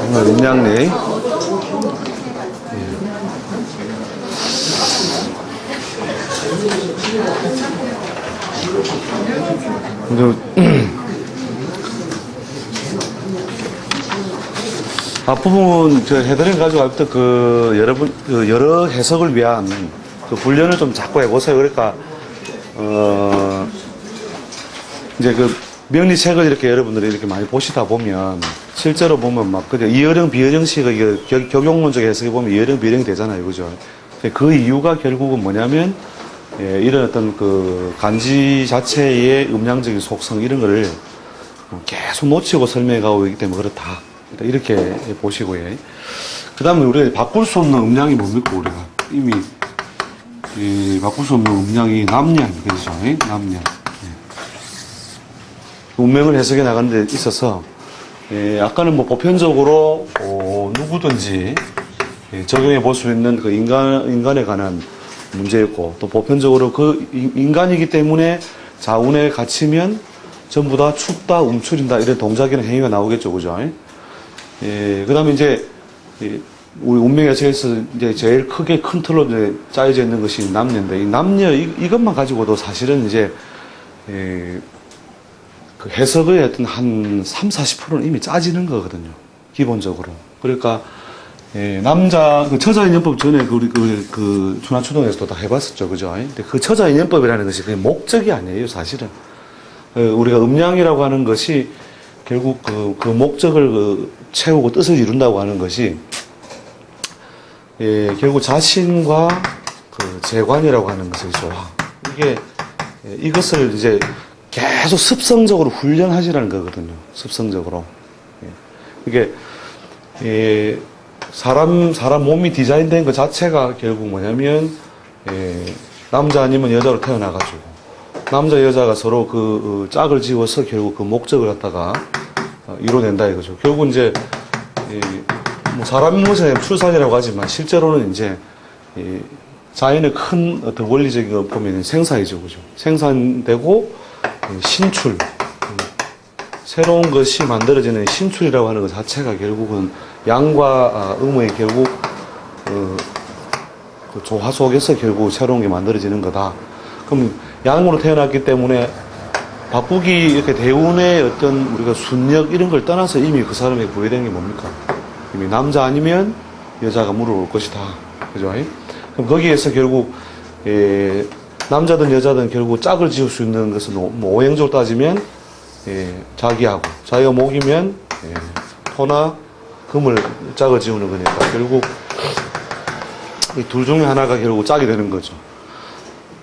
오늘 음량리. 앞부분 해드린 가지고 아무튼 여러분 여러 해석을 위한 훈련을 좀 자꾸 해보세요. 그러니까 이제 명리책을 이렇게 여러분들이 이렇게 많이 보시다 보면 실제로 보면 막 그죠, 이어령 비어령식 적용론적 해석에 보면 이어령 비어령이 되잖아요, 그죠? 그 이유가 결국은 뭐냐면 이런 어떤 간지 자체의 음량적인 속성 이런 거를 계속 놓치고 설명해 가고 있기 때문에 그렇다. 이렇게 보시고요. 그 다음에 우리가 바꿀 수 없는 음량이 뭡니까, 우리가? 이미, 바꿀 수 없는 음량이 남량, 그렇죠? 남량. 운명을 해석해 나가는 데 있어서, 아까는 보편적으로, 누구든지, 적용해 볼 수 있는 인간에 관한 문제였고, 또 보편적으로 인간이기 때문에 자운에 갇히면 전부 다 춥다, 움츠린다, 이런 동작이나 행위가 나오겠죠, 그죠? 그 다음에 이제, 우리 운명 해석에서 이제 제일 크게 큰 틀로 이제 짜여져 있는 것이 남녀인데, 이 남녀, 이것만 가지고도 사실은 이제, 그 해석의 어떤 한 30~40%는 이미 짜지는 거거든요. 기본적으로. 그러니까, 남자, 처자인연법 전에 우리 준하초등에서도 다 해봤었죠. 그죠? 근데 그 처자인연법이라는 것이 그게 목적이 아니에요, 사실은. 우리가 음량이라고 하는 것이 결국 그 목적을 채우고 뜻을 이룬다고 하는 것이, 결국 자신과 재관이라고 하는 것이죠. 이것을 이제 계속 습성적으로 훈련하시라는 거거든요. 습성적으로. 이게, 사람 몸이 디자인된 것 자체가 결국 뭐냐면, 남자 아니면 여자로 태어나가지고, 남자, 여자가 서로 짝을 지어서 결국 그 목적을 갖다가 이뤄낸다 이거죠. 결국 이제, 뭐 사람 모습에 출산이라고 하지만 실제로는 이제, 자연의 큰 어떤 원리적인 거 보면 생사이죠. 그죠. 생산되고, 신출, 새로운 것이 만들어지는 신출이라고 하는 것 자체가 결국은 양과 음의 결국 그 조화 속에서 결국 새로운 게 만들어지는 거다. 그럼 양으로 태어났기 때문에 바꾸기 이렇게 대운의 어떤 우리가 순력 이런 걸 떠나서 이미 그 사람에게 부여되는 게 뭡니까? 이미 남자 아니면 여자가 물어올 것이다. 그죠? 그럼 거기에서 결국 남자든 여자든 결국 짝을 지을 수 있는 것은 뭐 오행적으로 따지면 자기가 목이면 토나 금을 짝을 지우는 거니까 결국 이 둘 중에 하나가 결국 짝이 되는 거죠.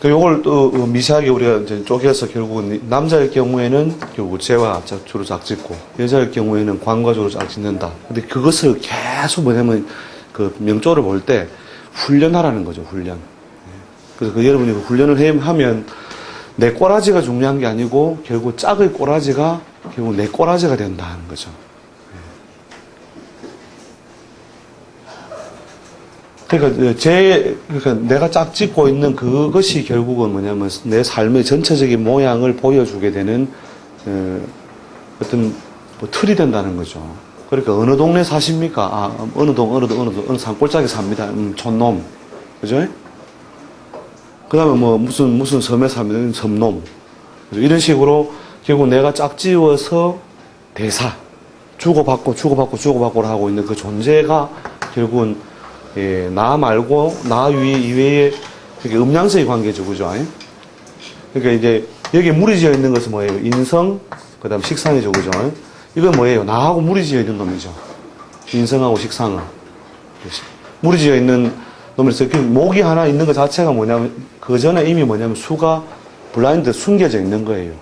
요걸 또 미세하게 우리가 이제 쪼개서 결국은 남자일 경우에는 결국 재와 주로 짝 짓고 여자일 경우에는 관과 주로 짝 짓는다. 근데 그것을 계속 뭐냐면 그 명조를 볼 때 훈련하라는 거죠. 훈련. 그래서 여러분이 훈련을 하면 내 꼬라지가 중요한 게 아니고 결국 짝의 꼬라지가 결국 내 꼬라지가 된다는 거죠. 그러니까 내가 짝 짓고 있는 그것이 결국은 뭐냐면 내 삶의 전체적인 모양을 보여주게 되는 어떤 틀이 된다는 거죠. 그러니까 어느 동네 사십니까? 어느 산골짜기 삽니다. 촌놈. 그죠? 그 다음에 뭐 무슨 섬에 사면 섬놈. 이런 식으로 결국 내가 짝지어서 대사. 주고받고 하고 있는 그 존재가 결국은 나 말고 나 이외에 음양성의 관계죠. 그죠? 그러니까 이제 여기에 물이 지어 있는 것은 뭐예요? 인성, 그 다음 식상이죠. 그죠? 이건 뭐예요? 나하고 물이 지어 있는 놈이죠. 인성하고 식상은. 물이 지어 있는 놈에서 목이 하나 있는 것 자체가 뭐냐면 그 전에 이미 뭐냐면 수가 블라인드 숨겨져 있는 거예요.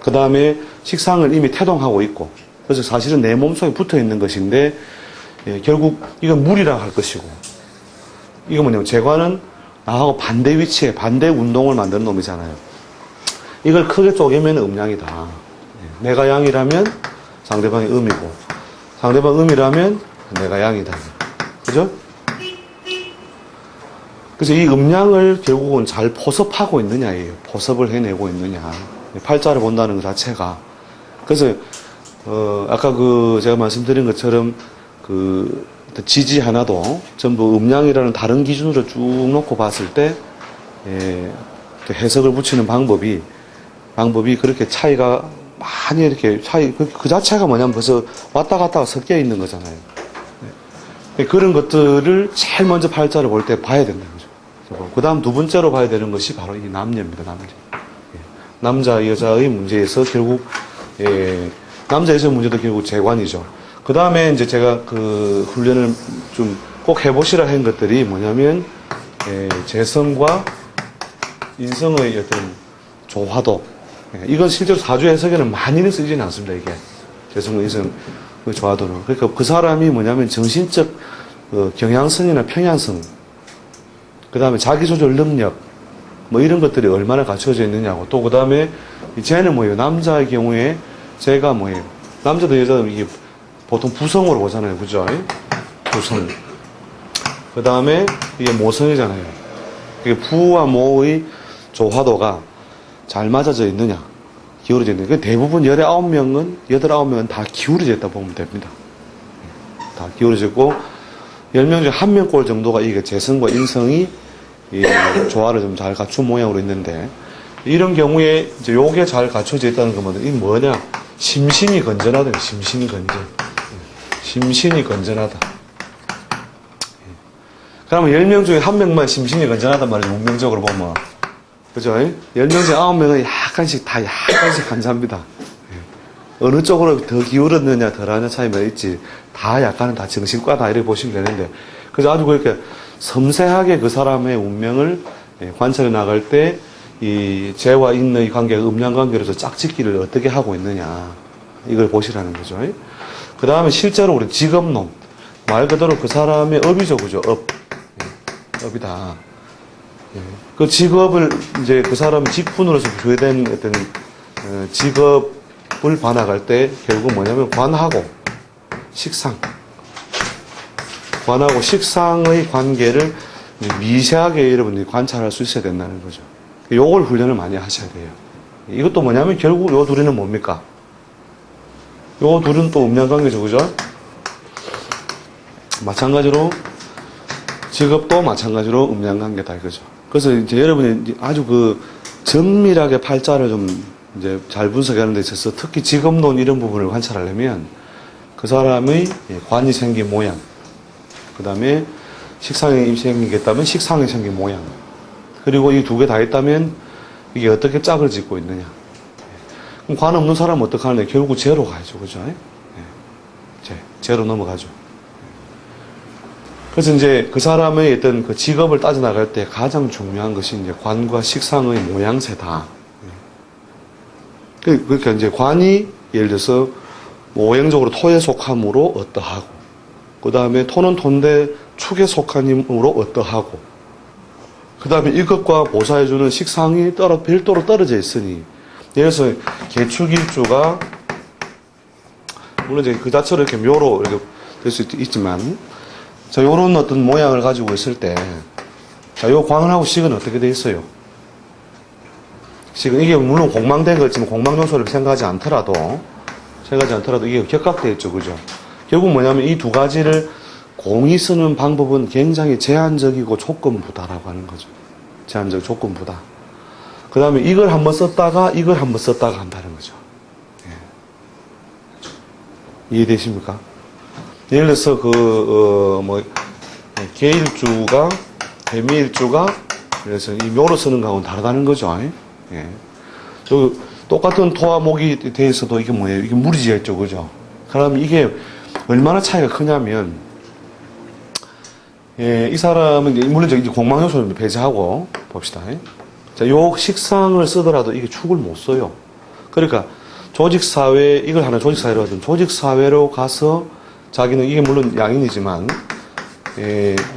그 다음에 식상을 이미 태동하고 있고 그래서 사실은 내 몸속에 붙어 있는 것인데 결국 이건 물이라고 할 것이고 이거 뭐냐면 재관은 나하고 반대 위치에 반대 운동을 만드는 놈이잖아요. 이걸 크게 쪼개면 음양이다. 내가 양이라면 상대방이 음이고 상대방 음이라면 내가 양이다. 그죠? 그래서 이 음양을 결국은 잘 포섭하고 있느냐예요. 포섭을 해내고 있느냐. 팔자를 본다는 것 자체가. 그래서 아까 제가 말씀드린 것처럼 지지 하나도 전부 음량이라는 다른 기준으로 쭉 놓고 봤을 때, 해석을 붙이는 방법이 그렇게 차이가 많이 이렇게 그 자체가 뭐냐면 벌써 왔다 갔다가 섞여 있는 거잖아요. 그런 것들을 제일 먼저 팔자를 볼 때 봐야 된다는 거죠. 그 다음 두 번째로 봐야 되는 것이 바로 이 남녀입니다, 남녀. 남자, 여자의 문제에서 결국, 남자, 여자 문제도 결국 재관이죠. 그 다음에 이제 제가 훈련을 좀 꼭 해보시라 한 것들이 뭐냐면, 재성과 인성의 어떤 조화도. 이건 실제로 사주 해석에는 많이는 쓰지는 않습니다, 이게. 재성과 인성의 조화도는. 그러니까 그 사람이 뭐냐면 정신적 경향성이나 평향성, 그 다음에 자기조절 능력, 뭐 이런 것들이 얼마나 갖춰져 있느냐고. 또 그 다음에 쟤는 뭐예요? 남자의 경우에 제가 뭐예요? 남자도 여자도 이게 보통 부성으로 보잖아요. 그죠? 부성. 그 다음에 이게 모성이잖아요. 이게 부와 모의 조화도가 잘 맞아져 있느냐, 기울어져 있느냐. 대부분 89명은 다 기울어져 있다 보면 됩니다. 다 기울어졌고, 10명 중에 1명꼴 정도가 이게 재성과 인성이 이 조화를 좀 잘 갖춘 모양으로 있는데, 이런 경우에 이제 요게 잘 갖춰져 있다는 거면 이게 뭐냐? 심신이 건전하다. 심신이 건전. 심신이 건전하다. 그러면 10명 중에 1명만 심신이 건전하단 말이죠. 운명적으로 보면. 그죠? 10명 중에 9명은 약간씩 간사합니다. 어느 쪽으로 더 기울었느냐, 덜하냐 차이가 있지. 다 약간은 다 정신과다, 이렇게 보시면 되는데. 그래서 아주 그렇게 섬세하게 그 사람의 운명을 관찰해 나갈 때, 이 재와 인의 관계가 음양 관계로서 짝짓기를 어떻게 하고 있느냐. 이걸 보시라는 거죠. 그 다음에 실제로 우리 직업론. 말 그대로 그 사람의 업이죠. 그죠? 업이다. 그 직업을 이제 그 사람 직분으로서 부여된 어떤 직업을 봐나갈 때 결국 뭐냐면 관하고 식상의 관계를 미세하게 여러분들이 관찰할 수 있어야 된다는 거죠. 요걸 훈련을 많이 하셔야 돼요. 이것도 뭐냐면 결국 요 둘이는 뭡니까? 요 둘은 또 음양관계죠. 그죠? 마찬가지로 직업도 마찬가지로 음양관계다 이거죠. 그래서 이제 여러분이 아주 정밀하게 팔자를 좀 이제 잘 분석하는 데 있어서 특히 직업론 이런 부분을 관찰하려면 그 사람의 관이 생긴 모양, 그 다음에 식상이 생기겠다면 식상이 생긴 모양, 그리고 이 두 개 다 있다면 이게 어떻게 짝을 짓고 있느냐. 그럼 관 없는 사람은 어떻게 하느냐? 결국 제로 가야죠. 그죠? 제로 넘어가죠. 그래서 이제 그 사람의 어떤 그 직업을 따져나갈 때 가장 중요한 것이 이제 관과 식상의 모양새다. 그러니까 이제 관이 예를 들어서 오행적으로 토에 속함으로 어떠하고, 그 다음에 토는 토인데 축에 속함으로 어떠하고, 그 다음에 이것과 보사해주는 식상이 별도로 떨어져 있으니, 예를 들어서 개축일주가, 물론 이제 그 자체로 이렇게 묘로 이렇게 될 수 있지만, 자, 요런 어떤 모양을 가지고 있을 때, 자, 요 관하고 식은 어떻게 돼 있어요? 식은, 이게 물론 공망된 거지만 공망 요소를 생각하지 않더라도 이게 격각되어 있죠. 그죠? 결국 뭐냐면 이 두 가지를 공이 쓰는 방법은 굉장히 제한적이고 조건부다라고 하는 거죠. 제한적 조건부다. 그 다음에 이걸 한번 썼다가 한다는 거죠. 이해되십니까? 예를 들어서 개일주가, 개미일주가, 그래서 이 묘로 쓰는 거하고는 다르다는 거죠. 똑같은 토와 목이 돼 있어도 이게 뭐예요? 이게 물이 지어 있죠. 그죠? 그럼 이게 얼마나 차이가 크냐면, 이 사람은, 물론 이제 공망 요소를 배제하고 봅시다. 자, 요 식상을 쓰더라도 이게 축을 못 써요. 그러니까 조직사회, 이걸 하나 조직사회로 하든 조직사회로 가서 자기는 이게 물론 양인이지만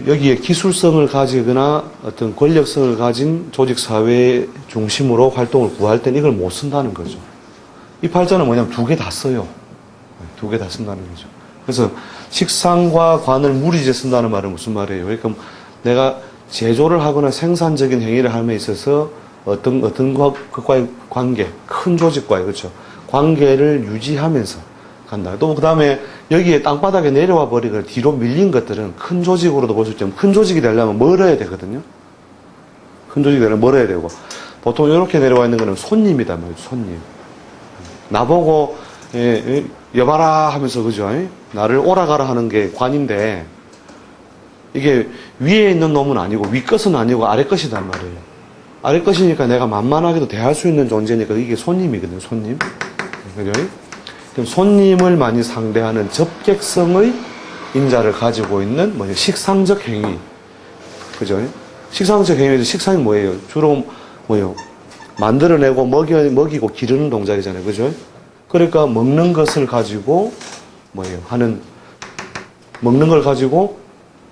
여기에 기술성을 가지거나 어떤 권력성을 가진 조직사회 중심으로 활동을 구할 때는 이걸 못 쓴다는 거죠. 이 팔자는 뭐냐면 두 개 다 써요. 두 개 다 쓴다는 거죠. 그래서 식상과 관을 무리지어 쓴다는 말은 무슨 말이에요? 그러니까 내가 제조를 하거나 생산적인 행위를 함에 있어서 어떤 것과의 관계, 큰 조직과의, 그렇죠? 관계를 유지하면서 간다. 또 그 다음에 여기에 땅바닥에 내려와 버리거나 뒤로 밀린 것들은 큰 조직으로도 볼 수 있지만 큰 조직이 되려면 멀어야 되거든요. 큰 조직이 되려면 멀어야 되고 보통 이렇게 내려와 있는 거는 손님이다 말이죠. 손님. 나보고 여봐라 하면서 그죠? 나를 오라가라 하는 게 관인데 이게 위에 있는 놈은 아니고 위 것은 아니고 아래 것이단 말이에요. 아래 것이니까 내가 만만하게도 대할 수 있는 존재니까 이게 손님이거든요. 손님. 그죠? 그럼 손님을 많이 상대하는 접객성의 인자를 가지고 있는 뭐냐 식상적 행위. 그죠? 식상적 행위에서 식상이 뭐예요? 주로 뭐예요? 만들어내고 먹이고 기르는 동작이잖아요. 그죠? 그러니까 먹는 것을 가지고 뭐예요? 먹는 걸 가지고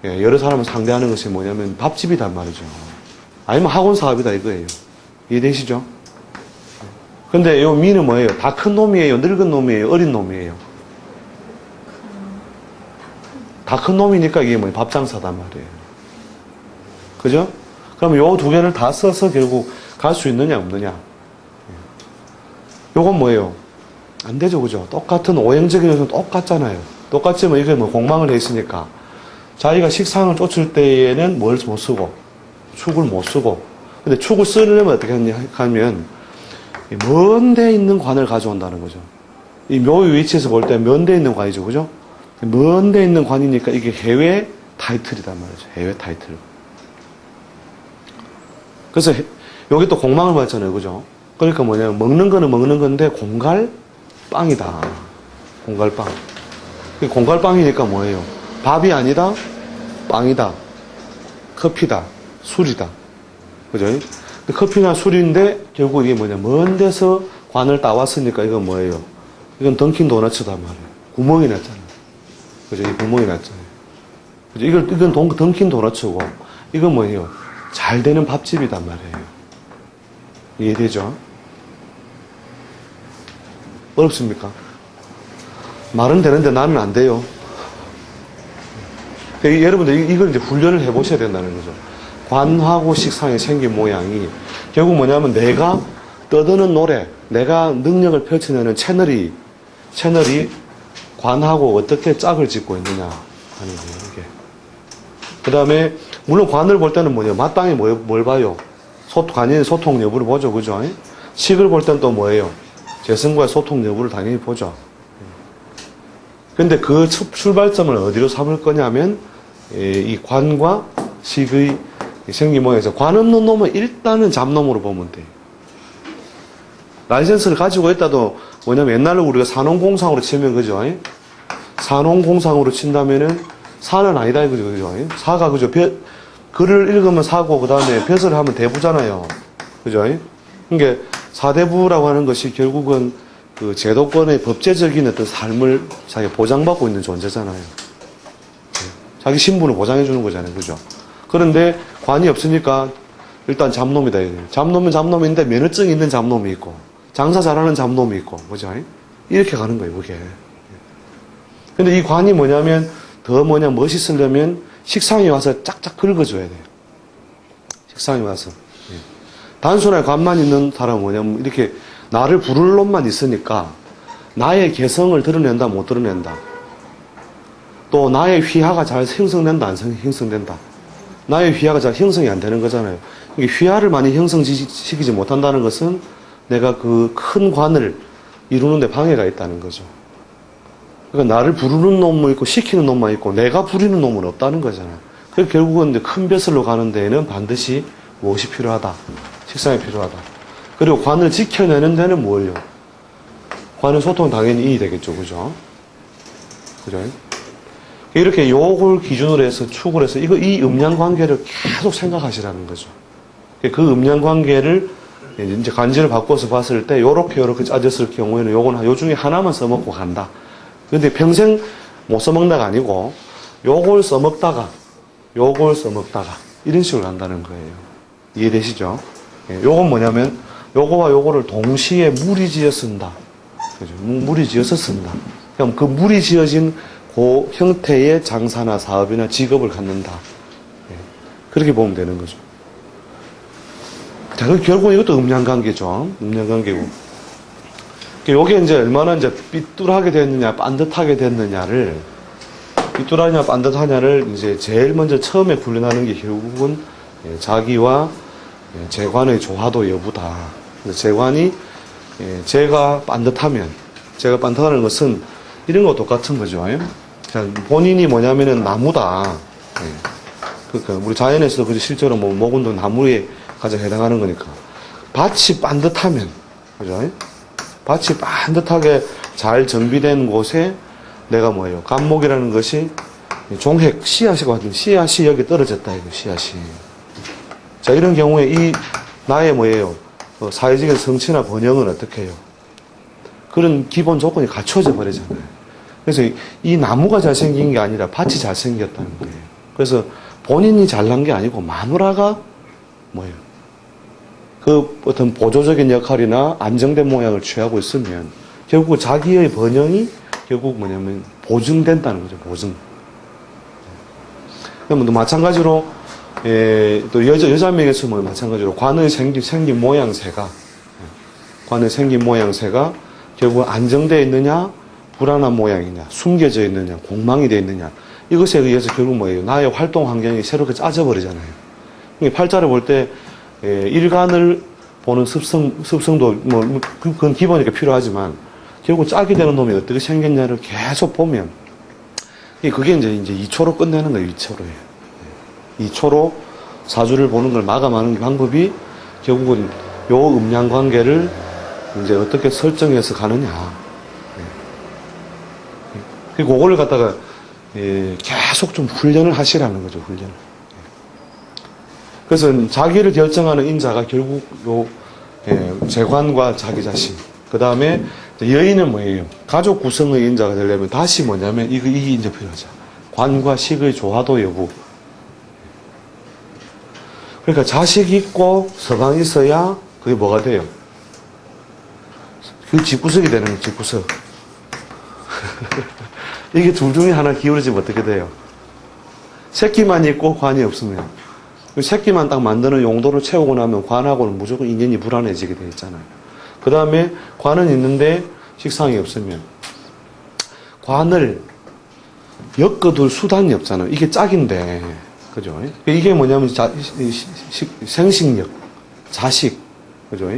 여러 사람을 상대하는 것이 뭐냐면 밥집이단 말이죠. 아니면 학원 사업이다 이거예요. 이해되시죠? 근데 요 미는 뭐예요? 다 큰 놈이에요? 늙은 놈이에요? 어린 놈이에요? 다 큰 놈이니까 이게 뭐예요? 밥장사단 말이에요. 그죠? 그럼 요 두 개를 다 써서 결국 갈 수 있느냐 없느냐? 요건 뭐예요? 안 되죠, 그죠? 똑같은 오행적인 요소는 똑같잖아요. 똑같지만 이게 뭐 공망을 했으니까 자기가 식상을 쫓을 때에는 뭘 못 쓰고 축을 못 쓰고 근데 축을 쓰려면 어떻게 하면 먼 데 있는 관을 가져온다는 거죠. 이 묘의 위치에서 볼 때 먼 데 있는 관이죠, 그죠? 먼 데 있는 관이니까 이게 해외 타이틀이단 말이죠. 해외 타이틀. 그래서 여기 또 공망을 받잖아요, 그죠? 그러니까 뭐냐면 먹는 거는 먹는 건데 공갈빵이다. 공갈빵. 공갈빵이니까 뭐예요? 밥이 아니다, 빵이다, 커피다, 술이다. 그죠? 커피나 술인데 결국 이게 뭐냐? 먼 데서 관을 따왔으니까 이건 뭐예요? 이건 던킨 도너츠단 말이에요. 구멍이 났잖아요. 그죠? 이 구멍이 났잖아요. 그죠? 이건 던킨 도너츠고 이건 뭐예요? 잘 되는 밥집이단 말이에요. 이해되죠? 어렵습니까? 말은 되는데 나는 안 돼요. 여러분들 이걸 이제 훈련을 해보셔야 된다는 거죠. 관하고 식상에 생긴 모양이 결국 뭐냐면 내가 떠드는 노래, 내가 능력을 펼쳐내는 채널이 관하고 어떻게 짝을 짓고 있느냐 하는 거예요. 이게. 그 다음에 물론 관을 볼 때는 뭐냐 마땅히 뭘 봐요? 관인 소통 여부를 보죠, 그죠? 식을 볼 때는 또 뭐예요? 재성과의 소통 여부를 당연히 보죠. 근데 그 출발점을 어디로 삼을 거냐면 이 관과 식의 생긴 모양에서 관 없는 놈은 일단은 잡놈으로 보면 돼요. 라이센스를 가지고 있다도 뭐냐면 옛날로 우리가 산업공상으로 치면 그죠? 산업공상으로 친다면은 사는 아니다 이거죠, 그죠? 사가 그죠? 글을 읽으면 사고 그 다음에 벼슬을 하면 대부잖아요, 그죠? 그러니까 사대부라고 하는 것이 결국은 그 제도권의 법제적인 어떤 삶을 자기가 보장받고 있는 존재잖아요. 자기 신분을 보장해 주는 거잖아요, 그죠? 그런데 관이 없으니까 일단 잡놈이다. 잡놈은 잡놈인데 면허증이 있는 잡놈이 있고 장사 잘하는 잡놈이 있고 그죠? 이렇게 가는 거예요, 그게. 근데 이 관이 뭐냐면 더 멋있으려면 식상에 와서 짝짝 긁어줘야 돼요. 식상에 와서. 단순하게 관만 있는 사람은 뭐냐면 이렇게 나를 부를 놈만 있으니까 나의 개성을 드러낸다 못 드러낸다. 또 나의 휘하가 잘 형성된다 안 형성된다. 나의 휘하가 잘 형성이 안 되는 거잖아요. 휘하를 많이 형성시키지 못한다는 것은 내가 그 큰 관을 이루는데 방해가 있다는 거죠. 그러니까 나를 부르는 놈만 있고 시키는 놈만 있고 내가 부리는 놈은 없다는 거잖아요. 그래서 결국은 이제 큰 벼슬로 가는 데에는 반드시 무엇이 필요하다? 식상이 필요하다. 그리고 관을 지켜내는 데는 뭐예요? 관의 소통은 당연히 이익이 되겠죠, 그죠? 그죠? 이렇게 요걸 기준으로 해서 축을 해서 이 음양 관계를 계속 생각하시라는 거죠. 그 음양 관계를 이제 간지를 바꿔서 봤을 때 요렇게 짜졌을 경우에는 요 중에 하나만 써먹고 간다. 근데 평생 못 써먹다가 아니고 요걸 써먹다가 이런 식으로 간다는 거예요. 이해되시죠? 요건 뭐냐면 요거와 요거를 동시에 무리지어 쓴다. 그죠? 무리지어서 쓴다. 그럼 그 무리지어진 그 형태의 장사나 사업이나 직업을 갖는다. 그렇게 보면 되는 거죠. 자, 결국 이것도 음양관계죠. 음양관계고. 요게 이제 얼마나 이제 삐뚤하게 됐느냐, 반듯하게 됐느냐를, 삐뚤하냐, 반듯하냐를 이제 제일 먼저 처음에 훈련하는 게 결국은 자기와 재관의 조화도 여부다. 재관이, 제가 반듯하면, 제가 반듯하는 것은 이런 거 똑같은 거죠. 본인이 뭐냐면은 나무다. 그러니까 우리 자연에서도 그죠. 실제로 뭐 목은도 나무에 가장 해당하는 거니까. 밭이 반듯하면, 그죠? 밭이 반듯하게 잘 정비된 곳에 내가 뭐예요? 감목이라는 것이 종핵, 씨앗이 같은 씨앗이 여기 떨어졌다, 이거 씨앗이. 자, 이런 경우에 이 나의 뭐예요? 사회적인 성취나 번영은 어떻게 해요? 그런 기본 조건이 갖춰져 버리잖아요. 그래서 이 나무가 잘생긴 게 아니라 밭이 잘생겼다는 거예요. 그래서 본인이 잘난 게 아니고 마누라가 뭐예요? 그 어떤 보조적인 역할이나 안정된 모양을 취하고 있으면 결국 자기의 번영이 결국 뭐냐면 보증된다는 거죠. 보증. 그러면 또 마찬가지로 또 여자 명에서 뭐 마찬가지로 관의 생긴 모양새가 결국 안정되어 있느냐, 불안한 모양이냐, 숨겨져 있느냐, 공망이 되어 있느냐, 이것에 의해서 결국 뭐예요? 나의 활동 환경이 새롭게 짜져버리잖아요. 팔자를 볼 때 일간을 보는 습성도 뭐 그건 기본이니까 필요하지만 결국 짝이 되는 놈이 어떻게 생겼냐를 계속 보면 그게 이제 2초로 끝내는 거예요. 2초로예요. 2초로 사주를 보는 걸 마감하는 방법이 결국은 요 음양 관계를 이제 어떻게 설정해서 가느냐. 그리고 그거를 갖다가 계속 좀 훈련을 하시라는 거죠. 훈련을. 그래서 자기를 결정하는 인자가 결국 요 재관과 자기 자신. 그 다음에 여인은 뭐예요? 가족 구성의 인자가 되려면 다시 뭐냐면 이게 이제 필요하죠. 관과 식의 조화도 여부. 그러니까 자식 있고 서방 있어야 그게 뭐가 돼요? 그 집구석이 되는 거예요. 집구석. 이게 둘 중에 하나 기울어지면 어떻게 돼요? 새끼만 있고 관이 없으면. 새끼만 딱 만드는 용도를 채우고 나면 관하고는 무조건 인연이 불안해지게 되어 있잖아요. 그 다음에 관은 있는데 식상이 없으면 관을 엮어둘 수단이 없잖아요. 이게 짝인데, 그죠? 이게 뭐냐면 생식력, 자식, 그죠?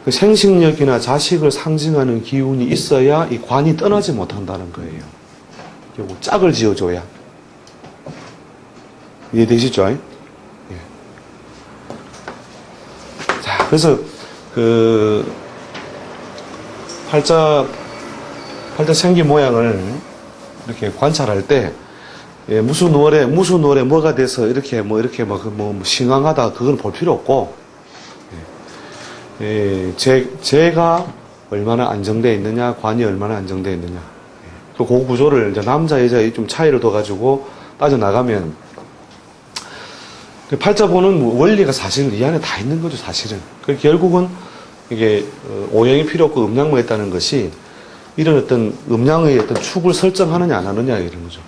그 생식력이나 자식을 상징하는 기운이 있어야 이 관이 떠나지 못한다는 거예요. 결국 짝을 지어줘야. 이해되시죠? 예. 자, 그래서 그 팔자 생긴 모양을 이렇게 관찰할 때 무슨 월에 뭐가 돼서 이렇게 신앙하다 그건 볼 필요 없고 제가 얼마나 안정되어 있느냐, 관이 얼마나 안정되어 있느냐. 그 구조를 이제 남자, 여자의 좀 차이를 둬가지고 따져나가면, 팔자 보는 원리가 사실은 이 안에 다 있는 거죠, 사실은. 결국은 이게 오행이 필요 없고 음양만 있다는 것이 이런 어떤 음양의 어떤 축을 설정하느냐, 안 하느냐, 이런 거죠.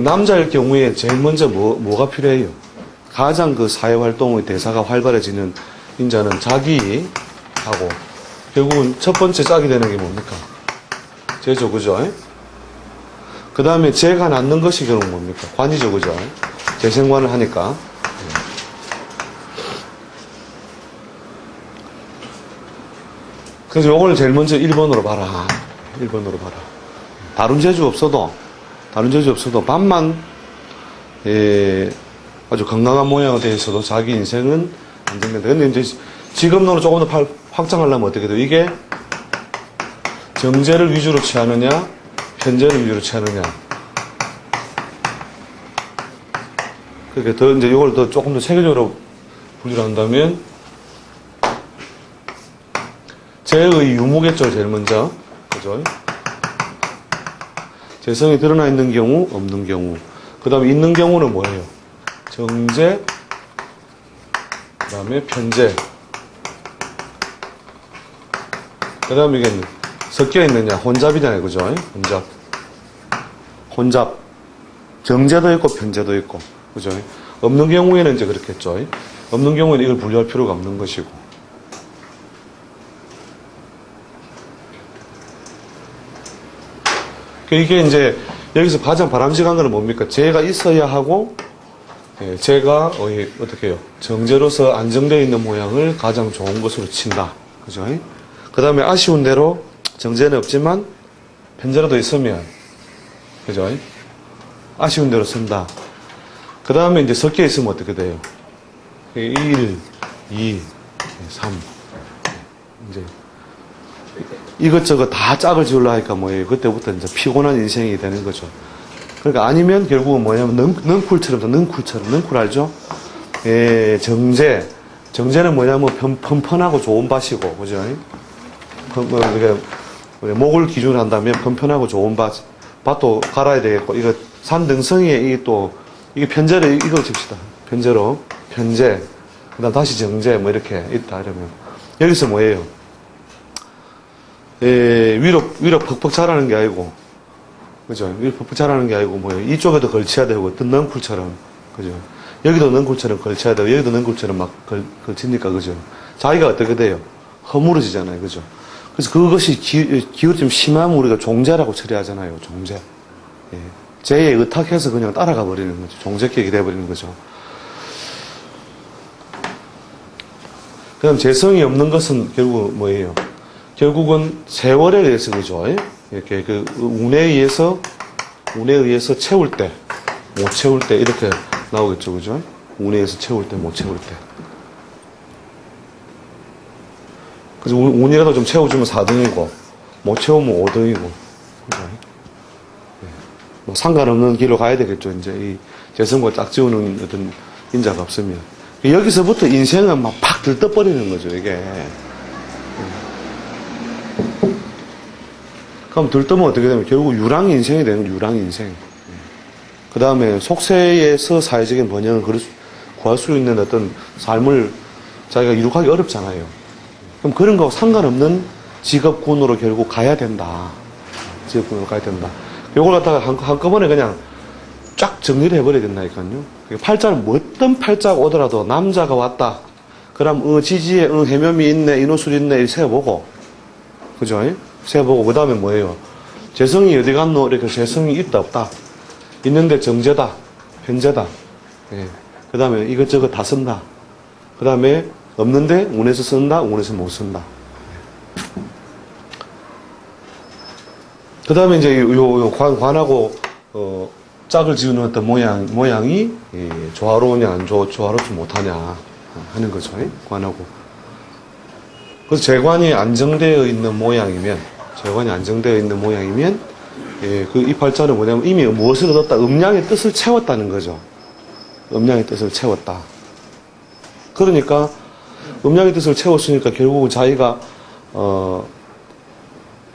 남자일 경우에 제일 먼저 뭐가 필요해요? 가장 그 사회활동의 대사가 활발해지는 인자는 자기하고 결국은 첫 번째 짝이 되는 게 뭡니까? 제죠, 그죠? 그 다음에 제가 낳는 것이 결국 뭡니까? 관이죠, 그죠? 재생관을 하니까. 그래서 요걸 제일 먼저 1번으로 봐라. 1번으로 봐라. 다른 재주 없어도 밤만 아주 건강한 모양에 대해서도 자기 인생은 안정된다. 근데 이제 직업론을 조금 더 확장하려면 어떻게 돼요? 이게 정제를 위주로 취하느냐, 편제를 위주로 취하느냐. 그러니까 더 이제 이걸 더 조금 더 체계적으로 분류를 한다면 제의 유무겠죠, 제일 먼저. 그죠? 재성이 드러나 있는 경우, 없는 경우. 그 다음에 있는 경우는 뭐예요? 정제, 그 다음에 편제. 그 다음에 이게 섞여 있느냐, 혼잡이잖아요, 그죠? 혼잡. 정제도 있고, 편제도 있고, 그죠? 없는 경우에는 이제 그렇겠죠. 없는 경우에는 이걸 분류할 필요가 없는 것이고. 이게 이제 여기서 가장 바람직한 거는 뭡니까? 재가 있어야 하고, 재가 어떻게 해요? 정제로서 안정되어 있는 모양을 가장 좋은 것으로 친다. 그죠? 그 다음에 아쉬운 대로 정제는 없지만 편제라도 있으면, 그죠? 아쉬운 대로 쓴다. 그 다음에 이제 섞여 있으면 어떻게 돼요? 1, 2, 3. 이제 이것저것 다 짝을 지으려 하니까 뭐예요? 그때부터 이제 피곤한 인생이 되는 거죠. 그러니까 아니면 결국은 뭐냐면 능쿨 알죠? 정제는 뭐냐면 편편하고 좋은 밭이고, 그죠? 목을 기준으로 한다면 편편하고 좋은 밭도 갈아야 되겠고, 이거 산등성이에 이게 편제로 이거 칩시다. 편제로 편제, 그다음 다시 정제 뭐 이렇게 있다 이러면 여기서 뭐예요? 위로 퍽퍽 자라는 게 아니고, 그죠? 위로 퍽퍽 자라는 게 아니고 뭐예요? 이쪽에도 걸쳐야 되고, 어떤 넝쿨처럼, 그죠? 여기도 넝쿨처럼 걸쳐야 되고, 여기도 넝쿨처럼 막 걸치니까, 그죠? 자기가 어떻게 돼요? 허물어지잖아요, 그죠? 그래서 그것이 기울이 좀 심하면 우리가 종제라고 처리하잖아요, 종제. 예. 제에 의탁해서 그냥 따라가 버리는 거죠. 종제격이 돼버리는 거죠. 그 다음 재성이 없는 것은 결국 뭐예요? 결국은 세월에 의해서 그죠? 이렇게 운에 의해서 채울 때, 못 채울 때 이렇게 나오겠죠, 그죠? 운에 의해서 채울 때, 못 채울 때. 그래서 운이라도 좀 채워주면 4등이고, 못 채우면 5등이고. 뭐 상관없는 길로 가야 되겠죠. 이제 이 재성과 짝지우는 어떤 인자가 없으면. 여기서부터 인생은 막 팍 들떠버리는 거죠, 이게. 그럼 들떠면 어떻게 되면 결국 유랑 인생이 되는 거예요, 유랑 인생. 그 다음에 속세에서 사회적인 번영을 구할 수 있는 어떤 삶을 자기가 이룩하기 어렵잖아요. 그럼 그런 거하고 상관없는 직업군으로 결국 가야 된다. 직업군으로 가야 된다. 요걸 갖다가 한꺼번에 그냥 쫙 정리를 해버려야 된다니까요. 팔자를 어떤 팔자가 오더라도 남자가 왔다. 그럼 지지에 해묘미 있네, 인호술 있네 이렇게 세어보고, 그죠? 세어보고 그 다음에 뭐예요? 재성이 어디 갔노? 이렇게 재성이 있다 없다. 있는데 정제다, 편제다. 예. 그 다음에 이것저것 다 쓴다. 그 다음에 없는데 운에서 쓴다, 운에서 못 쓴다. 그 다음에 이제 관하고 짝을 지우는 어떤 모양이 조화로우냐 안 조화롭지 못하냐 하는 거죠. 관하고. 그래서 재관이 안정되어 있는 모양이면 이 팔자는 뭐냐면 이미 무엇을 얻었다? 음양의 뜻을 채웠다는 거죠. 음양의 뜻을 채웠다. 그러니까 음양의 뜻을 채웠으니까 결국은 자기가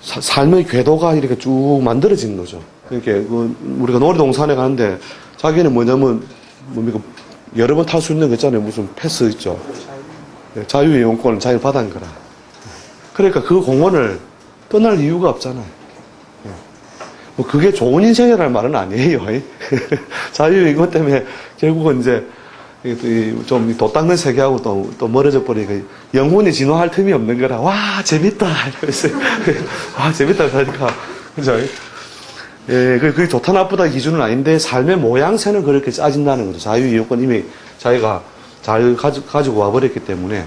삶의 궤도가 이렇게 쭉 만들어지는 거죠. 이렇게 우리가 놀이동산에 가는데 자기는 뭐냐면 뭡니까 여러 번 탈 수 있는 거 있잖아요. 무슨 패스 있죠. 자유이용권을 자기를 받은 거라. 그러니까 그 공원을 떠날 이유가 없잖아요. 뭐 그게 좋은 인생이라는 말은 아니에요. 자유이용 때문에 결국은 이제 좀 돛닦는 세계하고 또 멀어져 버리니까 영혼이 진화할 틈이 없는 거라. 와 재밌다 이러면서 와 재밌다 그러니까 그죠? 예, 그게 좋다 나쁘다 기준은 아닌데 삶의 모양새는 그렇게 짜진다는 거죠. 자유이용권 이미 자기가 잘 가지고 와버렸기 때문에.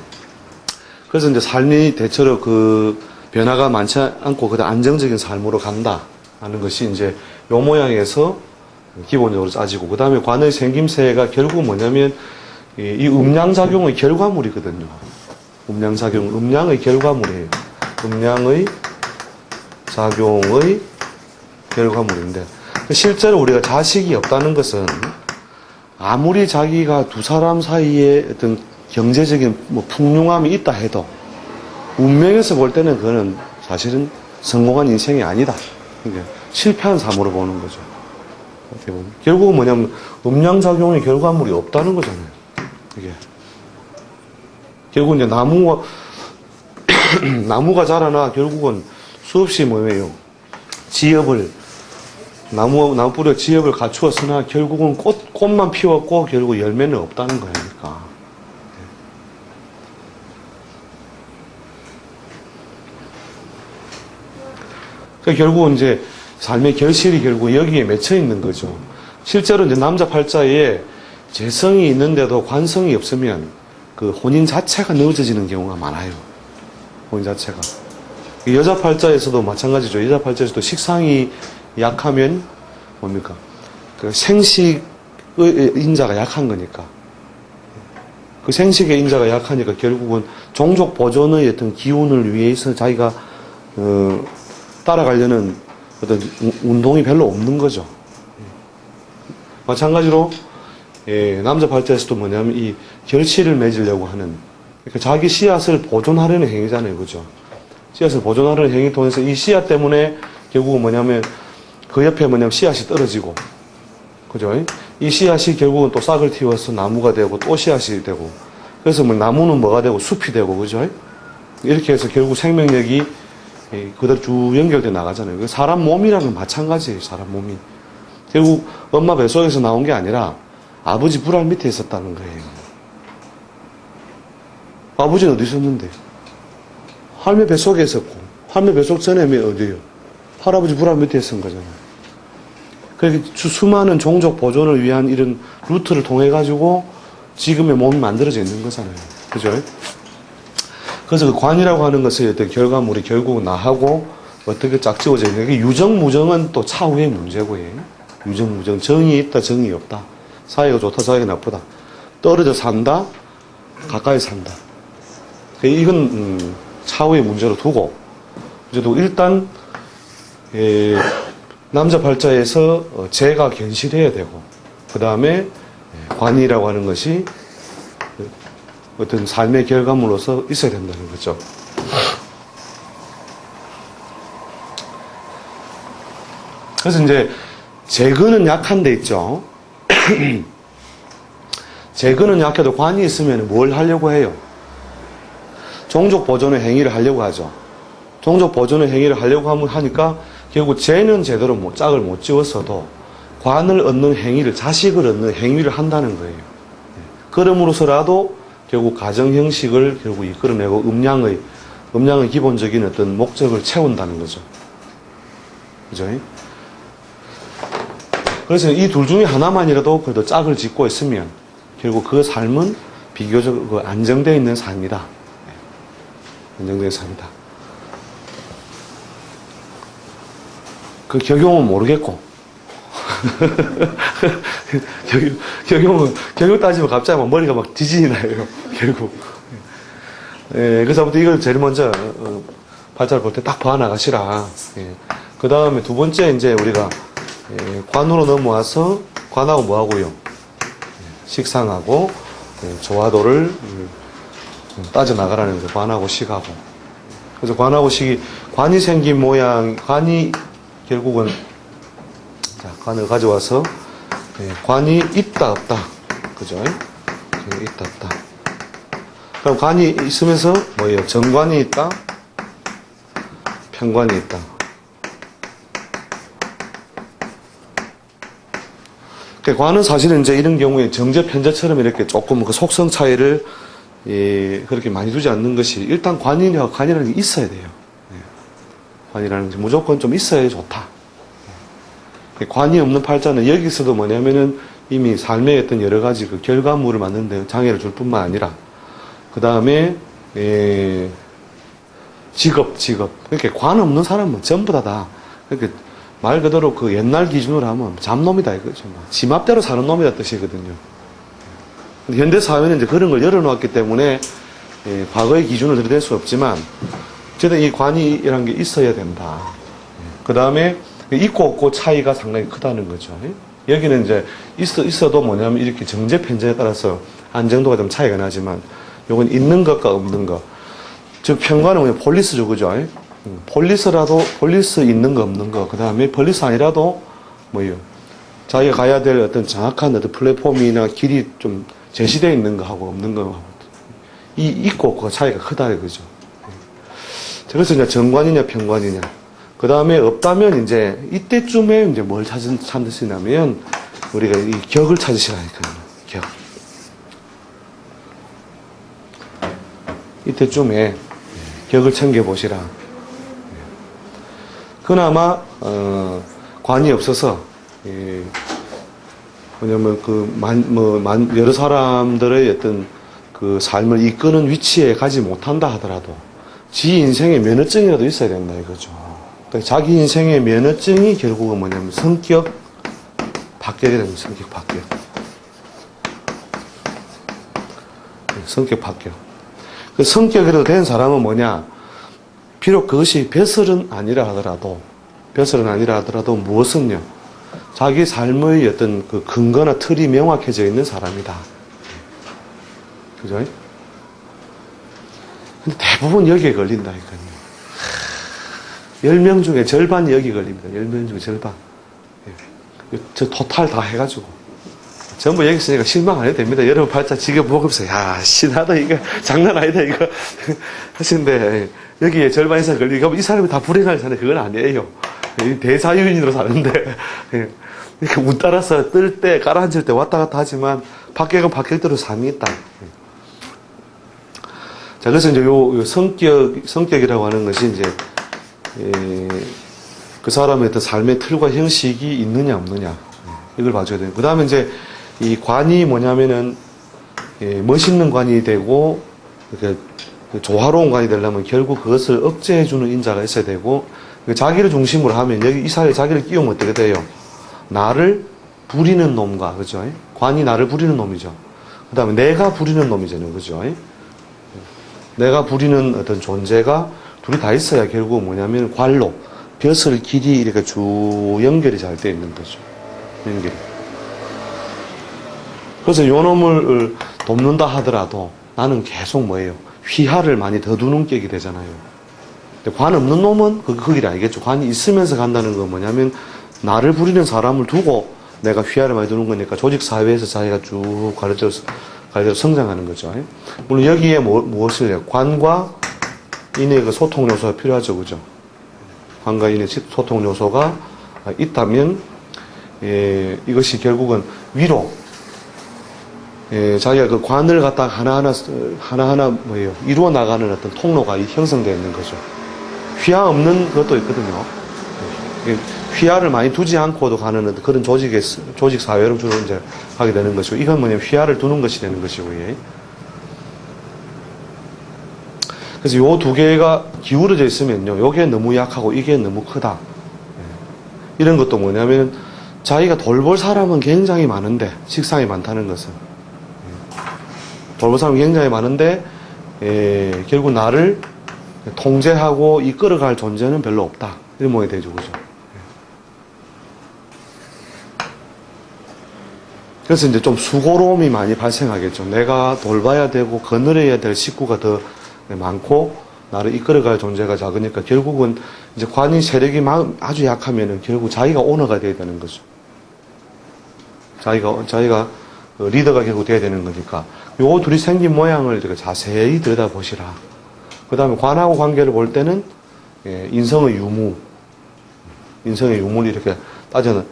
그래서 이제 삶이 대체로 그 변화가 많지 않고 그다음 안정적인 삶으로 간다 하는 것이 이제 요 모양에서 기본적으로 짜지고, 그 다음에 관의 생김새가 결국 뭐냐면 이 음양작용의 결과물이거든요. 음양의 결과물이에요. 음양의 작용의 결과물인데, 실제로 우리가 자식이 없다는 것은 아무리 자기가 두 사람 사이에 어떤 경제적인 풍요함이 있다 해도 운명에서 볼 때는 그거는 사실은 성공한 인생이 아니다. 그러니까 실패한 삶으로 보는 거죠. 결국은 뭐냐면 음양작용의 결과물이 없다는 거잖아요. 이게 결국 이제 나무가 자라나 결국은 수없이 뭐예요? 나무 뿌리가 지엽을 갖추었으나 결국은 꽃만 피웠고 결국 열매는 없다는 거니까. 그러니까 결국은 이제 삶의 결실이 결국 여기에 맺혀 있는 거죠. 실제로 이제 남자 팔자에 재성이 있는데도 관성이 없으면 그 혼인 자체가 늦어지는 경우가 많아요. 혼인 자체가. 여자 팔자에서도 마찬가지죠. 여자 팔자에서도 식상이 약하면 뭡니까? 그 생식의 인자가 약한 거니까. 그 생식의 인자가 약하니까 결국은 종족 보존의 어떤 기운을 위해서 자기가 따라가려는 어떤 운동이 별로 없는 거죠. 마찬가지로 남자 팔자에서도 뭐냐면 이 결실을 맺으려고 하는, 그러니까 자기 씨앗을 보존하려는 행위잖아요, 그죠? 씨앗을 보존하려는 행위 통해서 이 씨앗 때문에 결국은 뭐냐면 그 옆에 뭐냐면 씨앗이 떨어지고, 그죠? 이 씨앗이 결국은 또 싹을 틔워서 나무가 되고 또 씨앗이 되고, 그래서 뭐 나무는 뭐가 되고 숲이 되고, 그죠? 이렇게 해서 결국 생명력이 그대로 쭉 연결돼 나가잖아요. 사람 몸이랑은 마찬가지예요, 사람 몸이. 결국 엄마 뱃속에서 나온 게 아니라 아버지 불알 밑에 있었다는 거예요. 아버지는 어디 있었는데? 할매 뱃속에 있었고, 할매 뱃속 전에 어디예요? 할아버지 불알 밑에 있었던 거잖아요. 그렇게 수많은 종족 보존을 위한 이런 루트를 통해 가지고 지금의 몸이 만들어져 있는 거잖아요. 그죠? 그래서 그 관이라고 하는 것의 어떤 결과물이 결국은 나하고 어떻게 짝지워져 있는 게, 유정무정은 또 차후의 문제고요. 유정무정, 정이 있다, 정이 없다. 사이가 좋다, 사이가 나쁘다. 떨어져 산다, 가까이 산다. 이건 차후의 문제로 두고, 일단 남자 팔자에서 재가 견실해야 되고, 그 다음에 관이라고 하는 것이 어떤 삶의 결과물로서 있어야 된다는 거죠. 그래서 이제 재근은 약한 데 있죠. 재근은 약해도 관이 있으면 뭘 하려고 해요? 종족 보존의 행위를 하려고 하죠. 종족 보존의 행위를 하려고 하니까 결국 재는 제대로 짝을 못 지웠어도 관을 얻는 행위를, 자식을 얻는 행위를 한다는 거예요. 그럼으로써라도 결국 가정 형식을 결국 이끌어내고 음양의 기본적인 어떤 목적을 채운다는 거죠. 그죠? 그래서 이 둘 중에 하나만이라도 그래도 짝을 짓고 있으면 결국 그 삶은 비교적 안정되어 있는 삶이다. 안정되어 있는 삶이다. 그 격용은 모르겠고. 격용 따지면 갑자기 막 머리가 막 지진이 나요, 결국. 그래서 아무튼 이걸 제일 먼저, 팔자를 볼 때 딱 봐나가시라. 그 다음에 두 번째, 이제 우리가, 관으로 넘어와서, 관하고 뭐 하고요? 식상하고, 조화도를 따져나가라는 거, 관하고 식하고. 그래서 관하고 식이, 관이 생긴 모양, 관이 결국은, 자, 관을 가져와서, 관이 있다, 없다. 그죠? 있다, 없다. 그럼 관이 있으면서 뭐예요? 정관이 있다, 편관이 있다. 관은 사실은 이제 이런 경우에 정제, 편제처럼 이렇게 조금 그 속성 차이를 그렇게 많이 두지 않는 것이, 일단 관이라는 게 있어야 돼요. 관이라는 게 무조건 좀 있어야 좋다. 관이 없는 팔자는 여기서도 뭐냐면은 이미 삶의 어떤 여러 가지 그 결과물을 만드는데 장애를 줄 뿐만 아니라, 그 다음에, 직업. 그러니까 관 없는 사람은 전부 다. 그러니까 말 그대로 그 옛날 기준으로 하면 잡놈이다 이거죠. 지 맘대로 사는 놈이다 뜻이거든요. 근데 현대 사회는 이제 그런 걸 열어놓았기 때문에, 과거의 기준을 들이댈 수 없지만, 어쨌든 이 관이라는 게 있어야 된다. 그 다음에, 있고 없고 차이가 상당히 크다는 거죠. 여기는 이제 있어도 뭐냐면 이렇게 정제 편제에 따라서 안정도가 좀 차이가 나지만, 요건 있는 것과 없는 것. 즉, 편관은 뭐냐, 폴리스죠, 그죠? 폴리스 있는 거, 없는 거. 그 다음에 폴리스 아니라도, 뭐예요? 자기가 가야 될 어떤 정확한 어떤 플랫폼이나 길이 좀 제시되어 있는 거하고 없는 거하고. 있고 없고가 차이가 크다, 이거죠. 그래서 이제 정관이냐, 편관이냐. 그 다음에 없다면 이제 이때쯤에 이제 뭘 찾으시냐면, 우리가 이 격을 찾으시라니까요. 격. 이때쯤에 격을 챙겨보시라. 그나마 관이 없어서 뭐냐면 여러 사람들의 어떤 그 삶을 이끄는 위치에 가지 못한다 하더라도 지 인생의 면허증이라도 있어야 된다 이거죠. 그러니까 자기 인생의 면허증이 결국은 뭐냐면 성격 합격이 됩니다. 성격 합격. 성격 합격. 그 성격이라도 된 사람은 뭐냐? 비록 그것이 벼슬은 아니라 하더라도 무엇은요? 자기 삶의 어떤 그 근거나 틀이 명확해져 있는 사람이다. 그죠? 근데 대부분 여기에 걸린다니까요. 10명 중에 절반이 여기 걸립니다. 10명 중에 절반. 저 토탈 다 해가지고. 전부 여기 있으니까 실망 안 해도 됩니다. 여러분 발자 지켜보면서, 야, 신하다, 이거. 장난 아니다, 이거. 하시는데, 여기에 절반 이상 걸리니까 이 사람이 다 불행할 사는 그건 아니에요. 대사유인으로 사는데, 이렇게 운 따라서 뜰 때, 깔아앉을 때 왔다 갔다 하지만, 박격은 박격대로 삶이 있다. 자, 그래서 이제 요 성격이라고 하는 것이 이제, 그 사람의 어떤 삶의 틀과 형식이 있느냐, 없느냐. 이걸 봐줘야 돼요. 그 다음에 이제, 이 관이 뭐냐면은, 멋있는 관이 되고, 이렇게 조화로운 관이 되려면 결국 그것을 억제해주는 인자가 있어야 되고, 자기를 중심으로 하면, 여기 이 사회에 자기를 끼우면 어떻게 돼요? 나를 부리는 놈과, 그죠? 관이 나를 부리는 놈이죠. 그 다음에 내가 부리는 놈이잖아요. 그죠? 내가 부리는 어떤 존재가 둘이 다 있어야 결국 뭐냐면 관로, 벼슬 길이 이렇게 쭉 연결이 잘 되어 있는 거죠. 연결이. 그래서 요 놈을 돕는다 하더라도 나는 계속 뭐예요? 휘하를 많이 더 두는 격이 되잖아요. 근데 관 없는 놈은 그 길이 아니겠죠. 관이 있으면서 간다는 건 뭐냐면 나를 부리는 사람을 두고 내가 휘하를 많이 두는 거니까 조직사회에서 자기가 쭉 가르쳐서 성장하는 거죠. 물론 여기에 무엇을 해요? 관과 인의 그 소통 요소가 필요하죠. 그죠? 관과 인의 소통 요소가 있다면, 이것이 결국은 위로, 자기가 그 관을 갖다가 하나하나 뭐예요? 이루어 나가는 어떤 통로가 형성되어 있는 거죠. 휘하 없는 것도 있거든요. 휘하를 많이 두지 않고도 가는 그런 조직 사회로 주로 이제 하게 되는 것이고, 이건 뭐냐면 휘하를 두는 것이 되는 것이고요. 그래서 요 두 개가 기울어져 있으면요, 요게 너무 약하고 이게 너무 크다. 이런 것도 뭐냐면 자기가 돌볼 사람은 굉장히 많은데, 식상이 많다는 것은. 돌볼 사람은 굉장히 많은데, 결국 나를 통제하고 이끌어갈 존재는 별로 없다. 이런 모양이 되죠. 그죠? 그래서 이제 좀 수고로움이 많이 발생하겠죠. 내가 돌봐야 되고 거느려야 될 식구가 더 많고 나를 이끌어갈 존재가 작으니까 결국은 이제 관이 세력이 아주 약하면은 결국 자기가 오너가 돼야 되는 거죠. 자기가 리더가 결국 돼야 되는 거니까 요 둘이 생긴 모양을 이렇게 자세히 들여다보시라. 그 다음에 관하고 관계를 볼 때는 인성의 유무를 이렇게 따져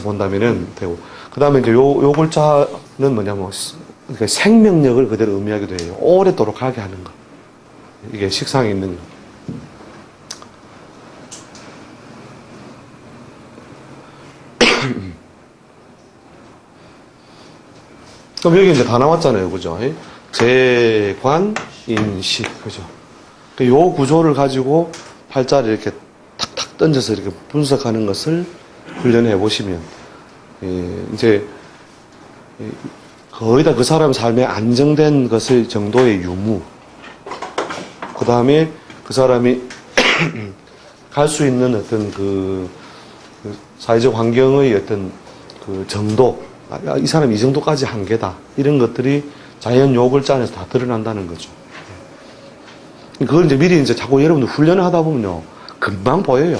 본다면은 되고, 그 다음에 이제 요 글자는 뭐냐면 생명력을 그대로 의미하기도 해요. 오랫도록 가게 하는 것. 이게 식상에 있는 거. 그럼 여기 이제 다 나왔잖아요. 그죠? 재관, 인식. 그죠? 요 구조를 가지고 팔자를 이렇게 탁탁 던져서 이렇게 분석하는 것을 훈련해 보시면, 이제, 거의 다 그 사람 삶에 안정된 것을 정도의 유무, 그 다음에 그 사람이 갈 수 있는 어떤 그 사회적 환경의 어떤 그 정도, 이 사람이 이 정도까지 한계다. 이런 것들이 자연 요글자 안에서 다 드러난다는 거죠. 그걸 이제 미리 이제 자꾸 여러분들 훈련을 하다 보면요, 금방 보여요.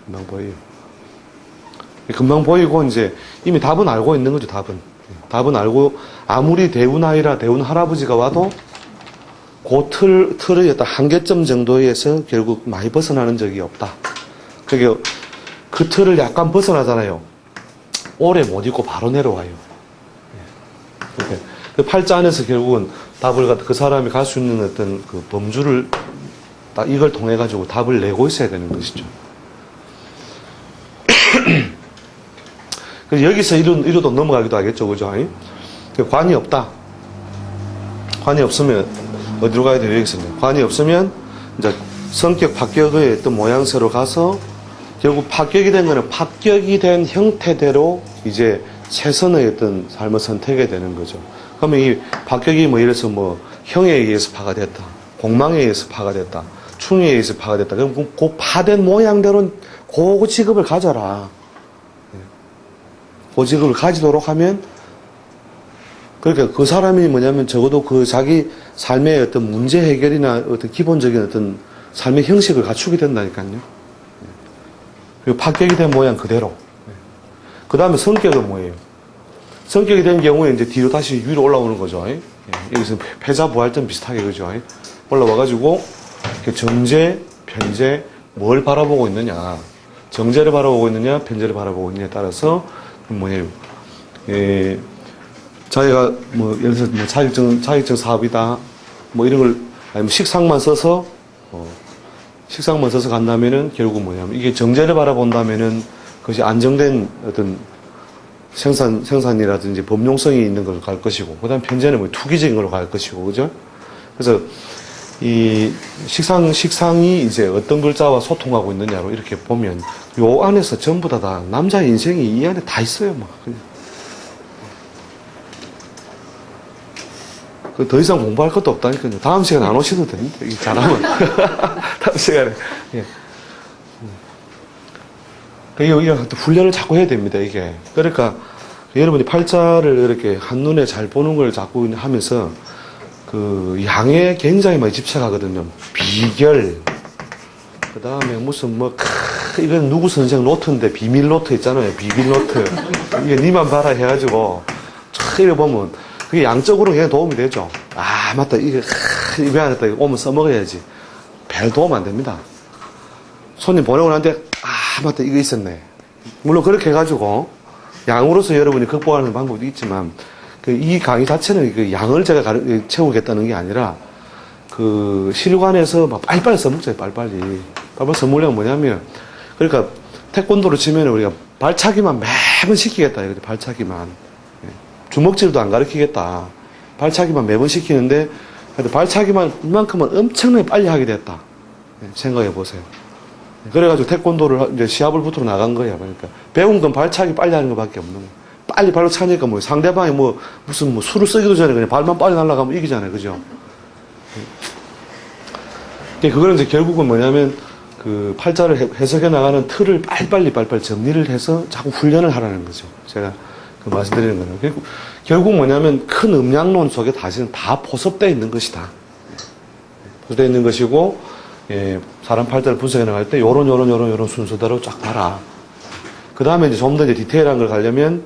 금방 보여요. 금방 보이고 이제 이미 답은 알고 있는 거죠. 답은 알고, 아무리 대운아이라 대운 할아버지가 와도 그 틀의 어떤 한계점 정도에서 결국 많이 벗어나는 적이 없다. 그게 그 틀을 약간 벗어나잖아요. 오래 못 있고 바로 내려와요. 그 팔자 안에서 결국은 답을 그 사람이 갈 수 있는 어떤 그 범주를 딱 이걸 통해 가지고 답을 내고 있어야 되는 것이죠. 그래서 여기서 이루도 넘어가기도 하겠죠. 그죠? 관이 없다. 관이 없으면 어디로 가야 돼요? 여기서. 관이 없으면 이제 성격 파격의 어떤 모양새로 가서 결국 파격이 된 거는 파격이 된 형태대로 이제 최선의 어떤 삶을 선택하게 되는 거죠. 그러면 이 파격이 뭐 예를 들어서 뭐 형에 의해서 파가 됐다. 공망에 의해서 파가 됐다. 충에 의해서 파가 됐다. 그럼 그 파된 모양대로 그 직업을 가져라. 그 직업을 가지도록 하면 그러니까 그 사람이 뭐냐면 적어도 그 자기 삶의 어떤 문제 해결이나 어떤 기본적인 어떤 삶의 형식을 갖추게 된다니까요. 그리고 파격이 된 모양 그대로. 그 다음에 성격은 뭐예요? 성격이 된 경우에 이제 뒤로 다시 위로 올라오는 거죠. 여기서 패자부활전 비슷하게 그죠? 올라와가지고 정제, 편제, 뭘 바라보고 있느냐. 정제를 바라보고 있느냐, 편제를 바라보고 있느냐에 따라서 뭐예요? 자기가 뭐 예를 들어서 뭐 자격증 사업이다. 뭐 이런 걸 아니면 식상만 써서 간다면은 결국 뭐냐면 이게 정제를 바라본다면은 그것이 안정된 어떤 생산이라든지 범용성이 있는 걸 갈 것이고, 그 다음 편제는 뭐 투기적인 걸로 갈 것이고, 그죠? 그래서 이 식상이 이제 어떤 글자와 소통하고 있느냐로 이렇게 보면 요 안에서 전부 다 남자의 인생이 이 안에 다 있어요, 막. 더 이상 공부할 것도 없다니까요. 다음 시간에 안 오셔도 됩니다. 잘하면. 다음 시간에. 예. 이게 훈련을 자꾸 해야 됩니다, 이게. 그러니까, 여러분이 팔자를 이렇게 한눈에 잘 보는 걸 자꾸 하면서, 그, 양에 굉장히 많이 집착하거든요. 비결. 그 다음에 무슨 이건 누구 선생 노트인데, 비밀 노트 있잖아요. 비밀 노트. 이게 니만 봐라 해가지고, 이렇게 보면, 그게 양적으로 그냥 도움이 되죠. 아, 맞다. 이게 미안했다. 이거 오면 써먹어야지. 별 도움 안 됩니다. 손님 보내고 나는데, 아, 맞다. 이거 있었네. 물론 그렇게 해가지고, 양으로서 여러분이 극복하는 방법도 있지만, 이 강의 자체는 그 양을 제가 채우겠다는 게 아니라, 그 실관에서 막 빨리빨리 써먹자요. 빨리빨리 써먹으려면 뭐냐면, 그러니까 태권도를 치면 우리가 발차기만 매번 시키겠다. 발차기만. 주먹질도 안 가르치겠다. 발차기만 매번 시키는데, 발차기만 이만큼은 엄청나게 빨리 하게 됐다. 생각해 보세요. 그래가지고 태권도를 이제 시합을 붙으러 나간 거야. 그러니까 배운 건 발차기 빨리 하는 것밖에 없는 거야. 빨리 발로 차니까 뭐 상대방이 무슨 술을 쓰기도 전에 그냥 발만 빨리 날아가면 이기잖아요. 그죠? 그거는 이제 결국은 뭐냐면 그 팔자를 해석해 나가는 틀을 빨리빨리 정리를 해서 자꾸 훈련을 하라는 거죠. 제가 말씀드리는 거는. 결국 뭐냐면 큰 음양론 속에 다시는 다 포섭되어 있는 것이다. 포섭되어 있는 것이고, 사람 팔자를 분석해 나갈 때 요런 순서대로 쫙 봐라. 그 다음에 이제 좀 더 디테일한 걸 가려면